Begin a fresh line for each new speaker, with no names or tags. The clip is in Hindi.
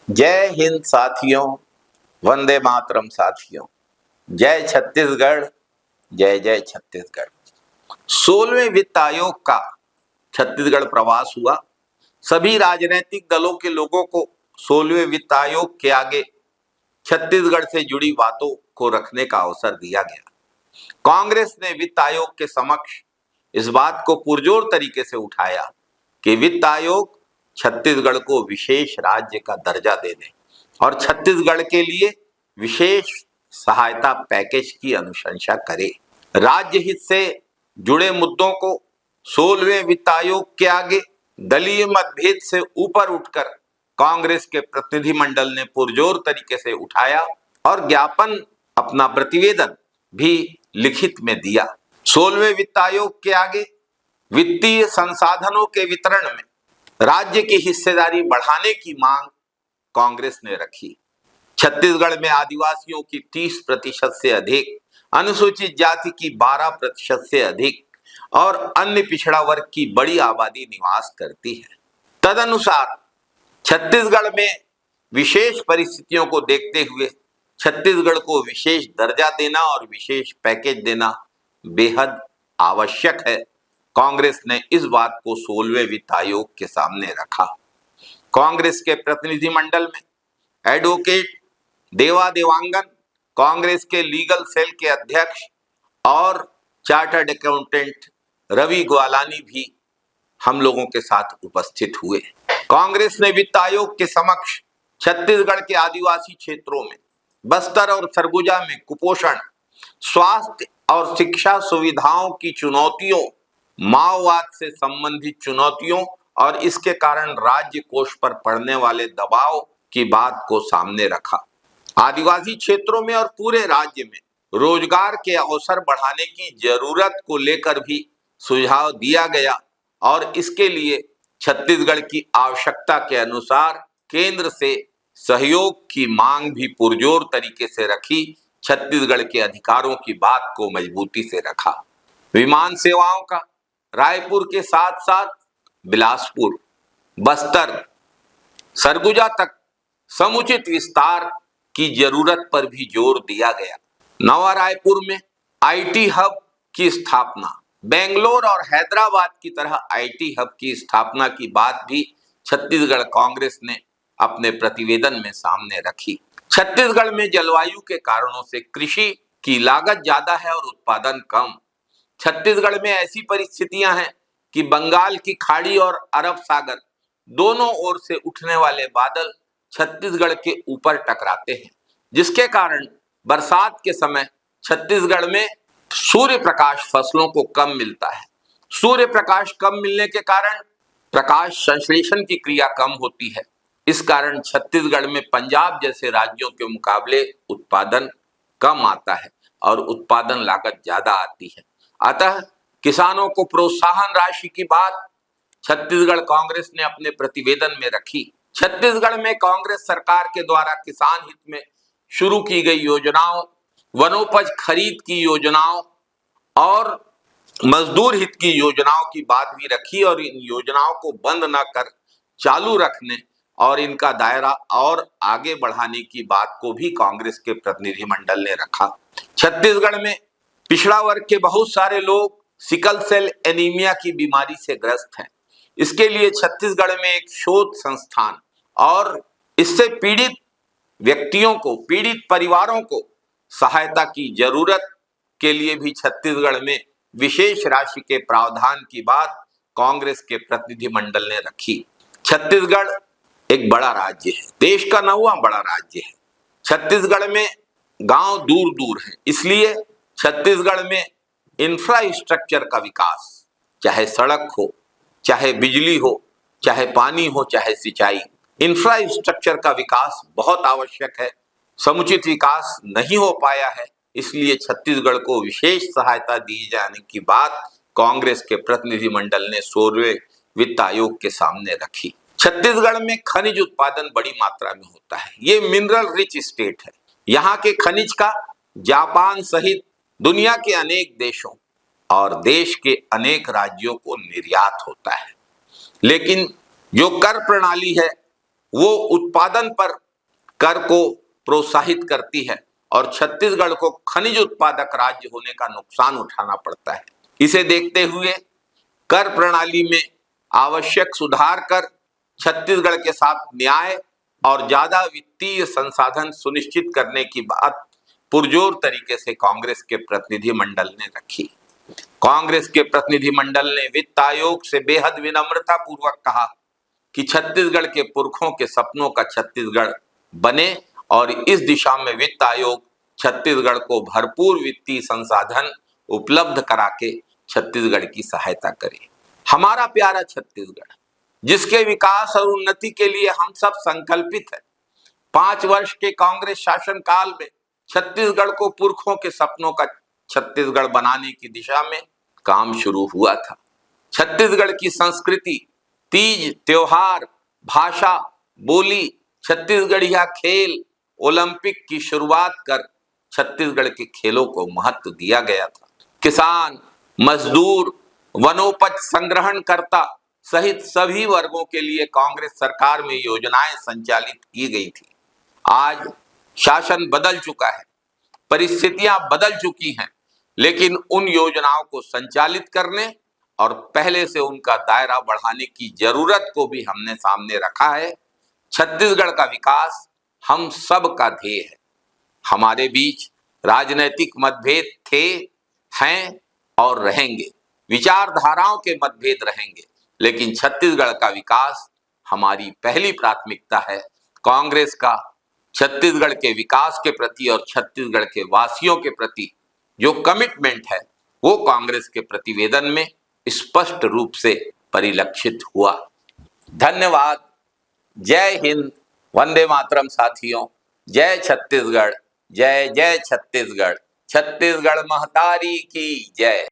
जय हिंद साथियों, वंदे मातरम साथियों। जय छत्तीसगढ़, जय जय छत्तीसगढ़। 16वें वित्त आयोग का छत्तीसगढ़ प्रवास हुआ। सभी राजनीतिक दलों के लोगों को 16वें वित्त आयोग के आगे छत्तीसगढ़ से जुड़ी बातों को रखने का अवसर दिया गया। कांग्रेस ने वित्त आयोग के समक्ष इस बात को पुरजोर तरीके से उठाया कि वित्त आयोग छत्तीसगढ़ को विशेष राज्य का दर्जा दे दे और छत्तीसगढ़ के लिए विशेष सहायता पैकेज की अनुशंसा करे। राज्य हित से जुड़े मुद्दों को 16वें वित्त आयोग के आगे दलीय मतभेद से ऊपर उठकर कांग्रेस के प्रतिनिधिमंडल ने पुरजोर तरीके से उठाया और ज्ञापन, अपना प्रतिवेदन भी लिखित में दिया। 16वें वित्त आयोग के आगे वित्तीय संसाधनों के वितरण में राज्य की हिस्सेदारी बढ़ाने की मांग कांग्रेस ने रखी। छत्तीसगढ़ में आदिवासियों की 30% से अधिक, अनुसूचित जाति की 12% से अधिक और अन्य पिछड़ा वर्ग की बड़ी आबादी निवास करती है। तदनुसार छत्तीसगढ़ में विशेष परिस्थितियों को देखते हुए छत्तीसगढ़ को विशेष दर्जा देना और विशेष पैकेज देना बेहद आवश्यक है। कांग्रेस ने इस बात को 16वें वित्त आयोग के सामने रखा। कांग्रेस के प्रतिनिधिमंडल में एडवोकेट देवा देवांगन, कांग्रेस के लीगल सेल के अध्यक्ष और चार्टर्ड अकाउंटेंट रवि ग्वालानी भी हम लोगों के साथ उपस्थित हुए। कांग्रेस ने वित्त आयोग के समक्ष छत्तीसगढ़ के आदिवासी क्षेत्रों में बस्तर और सरगुजा में कुपोषण, स्वास्थ्य और शिक्षा सुविधाओं की चुनौतियों, माओवाद से संबंधित चुनौतियों और इसके कारण राज्य कोष पर पड़ने वाले दबाव की बात को सामने रखा। आदिवासी क्षेत्रों में और पूरे राज्य में रोजगार के अवसर बढ़ाने की जरूरत को लेकर भी सुझाव दिया गया और इसके लिए छत्तीसगढ़ की आवश्यकता के अनुसार केंद्र से सहयोग की मांग भी पुरजोर तरीके से रखी। छत्तीसगढ़ के अधिकारों की बात को मजबूती से रखा। विमान सेवाओं का रायपुर के साथ साथ बिलासपुर, बस्तर, सरगुजा तक समुचित विस्तार की जरूरत पर भी जोर दिया गया। नवा रायपुर में आईटी हब की स्थापना, बेंगलोर और हैदराबाद की तरह आईटी हब की स्थापना की बात भी छत्तीसगढ़ कांग्रेस ने अपने प्रतिवेदन में सामने रखी। छत्तीसगढ़ में जलवायु के कारणों से कृषि की लागत ज्यादा है और उत्पादन कम। छत्तीसगढ़ में ऐसी परिस्थितियां हैं कि बंगाल की खाड़ी और अरब सागर दोनों ओर से उठने वाले बादल छत्तीसगढ़ के ऊपर टकराते हैं, जिसके कारण बरसात के समय छत्तीसगढ़ में सूर्य प्रकाश फसलों को कम मिलता है। सूर्य प्रकाश कम मिलने के कारण प्रकाश संश्लेषण की क्रिया कम होती है। इस कारण छत्तीसगढ़ में पंजाब जैसे राज्यों के मुकाबले उत्पादन कम आता है और उत्पादन लागत ज्यादा आती है। अतः किसानों को प्रोत्साहन राशि की बात छत्तीसगढ़ कांग्रेस ने अपने प्रतिवेदन में रखी। छत्तीसगढ़ में कांग्रेस सरकार के द्वारा किसान हित में शुरू की गई योजनाओं, वनोपज खरीद की योजनाओं और मजदूर हित की योजनाओं की बात भी रखी और इन योजनाओं को बंद न कर चालू रखने और इनका दायरा और आगे बढ़ाने की बात को भी कांग्रेस के प्रतिनिधिमंडल ने रखा। छत्तीसगढ़ में पिछड़ा वर्ग के बहुत सारे लोग सिकल सेल एनीमिया की बीमारी से ग्रस्त हैं। इसके लिए छत्तीसगढ़ में एक शोध संस्थान और इससे पीड़ित व्यक्तियों को, पीड़ित परिवारों को सहायता की जरूरत के लिए भी छत्तीसगढ़ में विशेष राशि के प्रावधान की बात कांग्रेस के प्रतिनिधिमंडल ने रखी। छत्तीसगढ़ एक बड़ा राज्य है, देश का 9वां बड़ा राज्य है। छत्तीसगढ़ में गांव दूर दूर हैं, इसलिए छत्तीसगढ़ में इंफ्रास्ट्रक्चर का विकास, चाहे सड़क हो, चाहे बिजली हो, चाहे पानी हो, चाहे सिंचाई, इंफ्रास्ट्रक्चर का विकास बहुत आवश्यक है। समुचित विकास नहीं हो पाया है, इसलिए छत्तीसगढ़ को विशेष सहायता दी जाने की बात कांग्रेस के प्रतिनिधिमंडल ने 16वें वित्त आयोग के सामने रखी। छत्तीसगढ़ में खनिज उत्पादन बड़ी मात्रा में होता है। ये मिनरल रिच स्टेट है। यहाँ के खनिज का जापान सहित दुनिया के अनेक देशों और देश के अनेक राज्यों को निर्यात होता है। लेकिन जो कर प्रणाली है वो उत्पादन पर कर को प्रोत्साहित करती है और छत्तीसगढ़ को खनिज उत्पादक राज्य होने का नुकसान उठाना पड़ता है। इसे देखते हुए कर प्रणाली में आवश्यक सुधार कर छत्तीसगढ़ के साथ न्याय और ज्यादा वित्तीय संसाधन सुनिश्चित करने की बात पुरजोर तरीके से कांग्रेस के प्रतिनिधि मंडल ने रखी। कांग्रेस के प्रतिनिधि मंडल ने वित्त आयोग से बेहद विनम्रता पूर्वक कहा कि छत्तीसगढ़ के पुरखों के सपनों का छत्तीसगढ़ बने और इस दिशा में वित्त आयोग छत्तीसगढ़ को भरपूर वित्तीय संसाधन उपलब्ध करा के छत्तीसगढ़ की सहायता करे। हमारा प्यारा छत्तीसगढ़, जिसके विकास और उन्नति के लिए हम सब संकल्पित है। 5 वर्ष के कांग्रेस शासन काल में छत्तीसगढ़ को पुरखों के सपनों का छत्तीसगढ़ बनाने की दिशा में काम शुरू हुआ था। छत्तीसगढ़ की संस्कृति, तीज, त्योहार, भाषा, बोली, छत्तीसगढ़िया खेल, ओलंपिक की शुरुआत कर छत्तीसगढ़ के खेलों को महत्व दिया गया था। किसान, मजदूर, वनोपज संग्रहणकर्ता सहित सभी वर्गों के लिए कांग्रेस सरकार में योजनाएं संचालित की गई थी। आज शासन बदल चुका है, परिस्थितियां बदल चुकी हैं, लेकिन उन योजनाओं को संचालित करने और पहले से उनका दायरा बढ़ाने की जरूरत को भी हमने सामने रखा है। छत्तीसगढ़ का विकास हम सब का ध्येय है। हमारे बीच राजनीतिक मतभेद थे, हैं और रहेंगे, विचारधाराओं के मतभेद रहेंगे, लेकिन छत्तीसगढ़ का विकास हमारी पहली प्राथमिकता है। कांग्रेस का छत्तीसगढ़ के विकास के प्रति और छत्तीसगढ़ के वासियों के प्रति जो कमिटमेंट है वो कांग्रेस के प्रतिवेदन में स्पष्ट रूप से परिलक्षित हुआ। धन्यवाद। जय हिंद, वंदे मातरम साथियों। जय छत्तीसगढ़, जय जय छत्तीसगढ़। छत्तीसगढ़ महतारी की जय।